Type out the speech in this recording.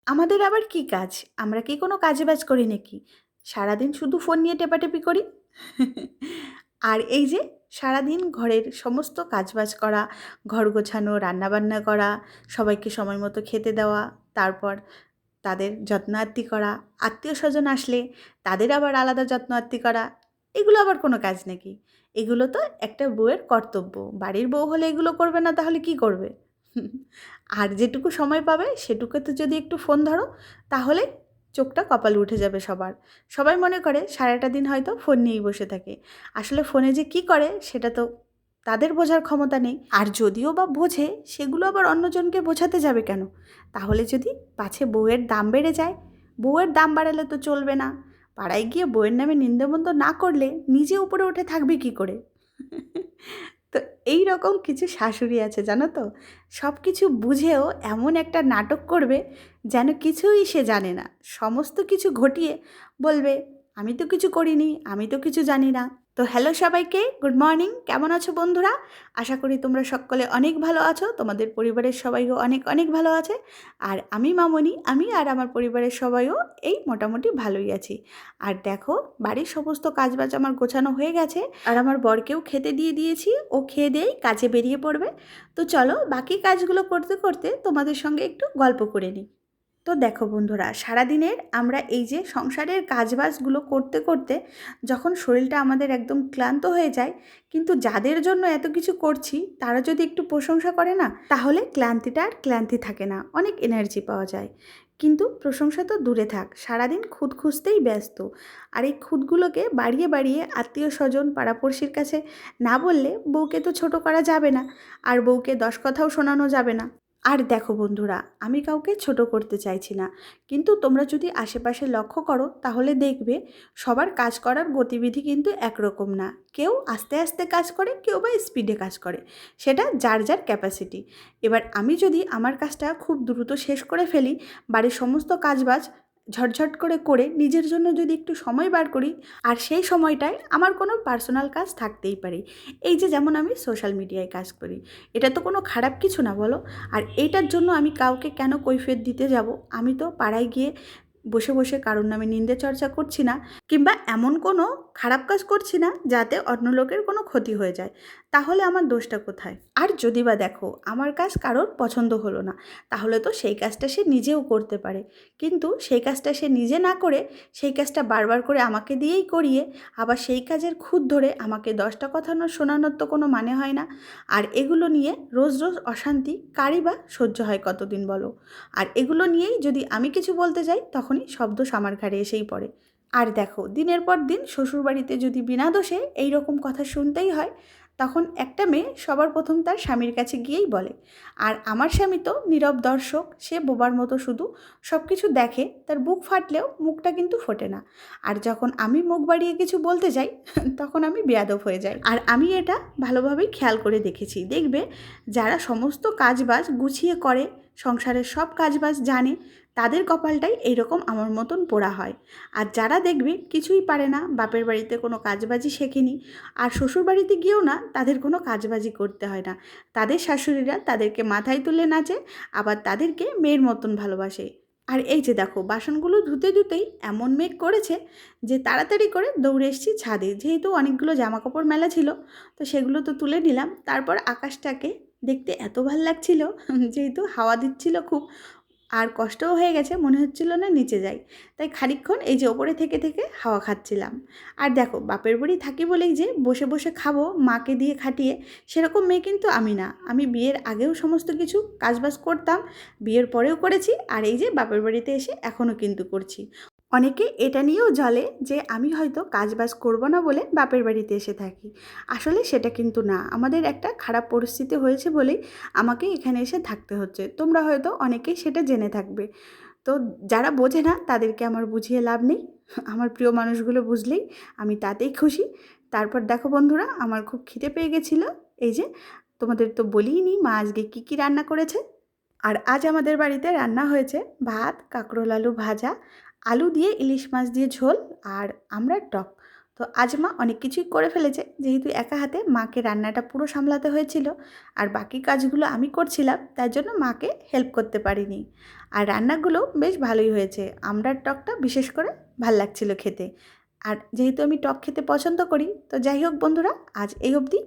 আমাদের আবার কি কাজ? আমরা কি কোনো কাজে-বাজ করি নাকি? সারাদিন শুধু ফোন নিয়ে টেপাটেপি করি। আর এই যে সারাদিন ঘরের সমস্ত কাজবাজ করা, ঘর গোছানো, রান্নাবান্না করা, সবাইকে সময় মতো খেতে দেওয়া, তারপর তাদের যত্ন আত্তি করা, আত্মীয়স্বজন আসলে তাদের আবার আলাদা যত্ন আত্তি করা, এগুলো আবার কোনো কাজ নাকি? এগুলো তো একটা বউয়ের কর্তব্য। বাড়ির বউ হলে এগুলো করবে না তাহলে কি করবে? আর যেটুকু সময় পাবে সেটুকুতে যদি একটু ফোন ধরো তাহলে চোখটা কপালে উঠে যাবে সবার। সবাই মনে করে সারাটা দিন হয়তো ফোন নিয়েই বসে থাকে। আসলে ফোনে যে কী করে সেটা তো তাদের বোঝার ক্ষমতা নেই। আর যদিও বা বোঝে সেগুলো আবার অন্যজনকে বোঝাতে যাবে কেন? তাহলে যদি পাছে বউয়ের দাম বেড়ে যায়, বউয়ের দাম বাড়ালে তো চলবে না। পাড়ায় গিয়ে বউয়ের নামে নিন্দামন্দ না করলে নিজে উপরে উঠে থাকবে কি করে? তো এই রকম কিছু শাশুড়ি আছে জানো তো, সব কিছু বুঝেও এমন একটা নাটক করবে যেন কিছুই সে জানে না, সমস্ত কিছু ঘটিয়ে বলবে আমি তো কিছু করিনি, আমি তো কিছু জানি না। তো হ্যালো সবাইকে, গুড মর্নিং। কেমন আছো বন্ধুরা? আশা করি তোমরা সকলে অনেক ভালো আছো, তোমাদের পরিবারের সবাইও অনেক অনেক ভালো আছে। আর আমি মামনি, আমি আর আমার পরিবারের সবাইও এই মোটামুটি ভালোই আছি। আর দেখো, বাড়ির সমস্ত কাজবাজ আমার গোছানো হয়ে গেছে, আর আমার বরকেও খেতে দিয়ে দিয়েছি। ও খেয়ে দিয়েই কাজে বেরিয়ে পড়বে। তো চলো বাকি কাজগুলো করতে করতে তোমাদের সঙ্গে একটু গল্প করে নিই। তো দেখো বন্ধুরা, সারাদিনের আমরা এই যে সংসারের কাজবাজগুলো করতে করতে যখন শরীরটা আমাদের একদম ক্লান্ত হয়ে যায়, কিন্তু যাদের জন্য এত কিছু করছি তারা যদি একটু প্রশংসা করে না, তাহলে ক্লান্তিটা আর ক্লান্তি থাকে না, অনেক এনার্জি পাওয়া যায়। কিন্তু প্রশংসা তো দূরে থাক, সারাদিন খুঁত খুঁজতেই ব্যস্ত। আর এই খুঁতগুলোকে বাড়িয়ে বাড়িয়ে আত্মীয় স্বজন পাড়াপড়শির কাছে না বললে বউকে তো ছোট করা যাবে না, আর বউকে 10 কথাও শোনানো যাবে না। আর দেখো বন্ধুরা, আমি কাউকে ছোট করতে চাইছি না, কিন্তু তোমরা যদি আশেপাশে লক্ষ্য করো তাহলে দেখবে সবার কাজ করার গতিবিধি কিন্তু একরকম না। কেউ আস্তে আস্তে কাজ করে, কেউ বা স্পিডে কাজ করে, সেটা যার যার ক্যাপাসিটি। এবার আমি যদি আমার কাজটা খুব দ্রুত শেষ করে ফেলি, বাড়ির সমস্ত কাজবাজ ঝটঝট করে করে নিজের জন্য যদি একটু সময় বার করি, আর সেই সময়টায় আমার কোনো পার্সোনাল কাজ থাকতেই পারে। এই যে যেমন আমি সোশ্যাল মিডিয়ায় কাজ করি, এটা তো কোনো খারাপ কিছু না বলো? আর এইটার জন্য আমি কাউকে কেন কৈফিয়ত দিতে যাব? আমি তো পাড়ায় গিয়ে বসে বসে কারোর নামে নিন্দে চর্চা করছি না, কিংবা এমন কোনো খারাপ কাজ করছি না যাতে অন্য লোকের কোনো ক্ষতি হয়ে যায়। তাহলে আমার দোষটা কোথায়? আর যদি বা দেখো আমার কাজ কারোর পছন্দ হলো না, তাহলে তো সেই কাজটা সে নিজেও করতে পারে। কিন্তু সেই কাজটা সে নিজে না করে সেই কাজটা বারবার করে আমাকে দিয়েই করিয়ে আবার সেই কাজের খুঁত ধরে আমাকে 10টা কথা শোনানোর তো কোনো মানে হয় না। আর এগুলো নিয়ে রোজ রোজ অশান্তি কারই বা সহ্য হয় কতদিন বলো? আর এগুলো নিয়েই যদি আমি কিছু বলতে যাই তখনই শব্দ আমার ঘাড়ে এসেই পড়ে। আর দেখো, দিনের পর দিন শ্বশুরবাড়িতে যদি বিনা দোষে এই রকম কথা শুনতেই হয়, তখন একটা মেয়ে সবার প্রথম তার স্বামীর কাছে গিয়েই বলে। আর আমার স্বামী তো নীরব দর্শক, সে বোবার মতো শুধু সব কিছু দেখে, তার বুক ফাটলেও মুখটা কিন্তু ফোটে না। আর যখন আমি মুখ বাড়িয়ে কিছু বলতে যাই তখন আমি বেয়াদব হয়ে যাই। আর আমি এটা ভালোভাবেই খেয়াল করে দেখেছি, দেখবে যারা সমস্ত কাজবাজ গুছিয়ে করে, সংসারের সব কাজবাজ জানে, তাদের কপালটাই এইরকম আমার মতন পোড়া হয়। আর যারা দেখবে কিছুই পারে না, বাপের বাড়িতে কোনো কাজবাজি শেখেনি, আর শ্বশুর বাড়িতে গিয়েও না তাদের কোনো কাজবাজি করতে হয় না, তাদের শাশুড়িরা তাদেরকে মাথায় তুলে নাচে, আবার তাদেরকে মেয়ের মতন ভালোবাসে। আর এই যে দেখো, বাসনগুলো ধুতে ধুতেই এমন মেঘ করেছে যে তাড়াতাড়ি করে দৌড়ে এসেছি ছাদে, যেহেতু অনেকগুলো জামাকাপড় মেলা ছিল, তো সেগুলো তো তুলে নিলাম। তারপর আকাশটাকে দেখতে এত ভাল লাগছিল, যেহেতু হাওয়া দিচ্ছিল খুব, আর কষ্টও হয়ে গেছে, মনে হচ্ছিল না নিচে যাই, তাই খানিকক্ষণ এই যে ওপরে থেকে থেকে হাওয়া খাচ্ছিলাম। আর দেখো, বাপের বাড়ি থাকি বলেই যে বসে বসে খাবো মাকে দিয়ে খাটিয়ে, সেরকম মেয়ে কিন্তু আমি না। আমি বিয়ের আগেও সমস্ত কিছু কাজবাজ করতাম, বিয়ের পরেও করেছি, আর এই যে বাপের বাড়িতে এসে এখনও কিন্তু করছি। অনেকে এটা নিয়েও জ্বলে যে আমি হয়তো কাজবাজ করব না বলে বাপের বাড়িতে এসে থাকি। আসলে সেটা কিন্তু না, আমাদের একটা খারাপ পরিস্থিতি হয়েছে বলেই আমাকে এখানে এসে থাকতে হচ্ছে। তোমরা হয়তো অনেকেই সেটা জেনে থাকবে। তো যারা বোঝে না তাদেরকে আমার বুঝিয়ে লাভ নেই। আমার প্রিয় মানুষগুলো বুঝলেই আমি তাতেই খুশি। তারপর দেখো বন্ধুরা, আমার খুব খিদে পেয়ে গেছিলো। এই যে তোমাদের তো বলিনি মা আজকে কী কী রান্না করেছে। আর আজ আমাদের বাড়িতে রান্না হয়েছে ভাত, কাঁকরোল আলু ভাজা, আলু দিয়ে ইলিশ মাছ দিয়ে ঝোল, আর আমড়ার টক। তো আজ মা অনেক কিছুই করে ফেলেছে, যেহেতু একা হাতে মাকে রান্নাটা পুরো সামলাতে হয়েছিল আর বাকি কাজগুলো আমি করছিলাম, তার জন্য মাকে হেল্প করতে পারিনি। আর রান্নাগুলো বেশ ভালোই হয়েছে, আমড়ার টকটা বিশেষ করে ভাল লাগছিল খেতে। আর যেহেতু আমি টক খেতে পছন্দ করি, তো যাই হোক বন্ধুরা, আজ এই অবধি।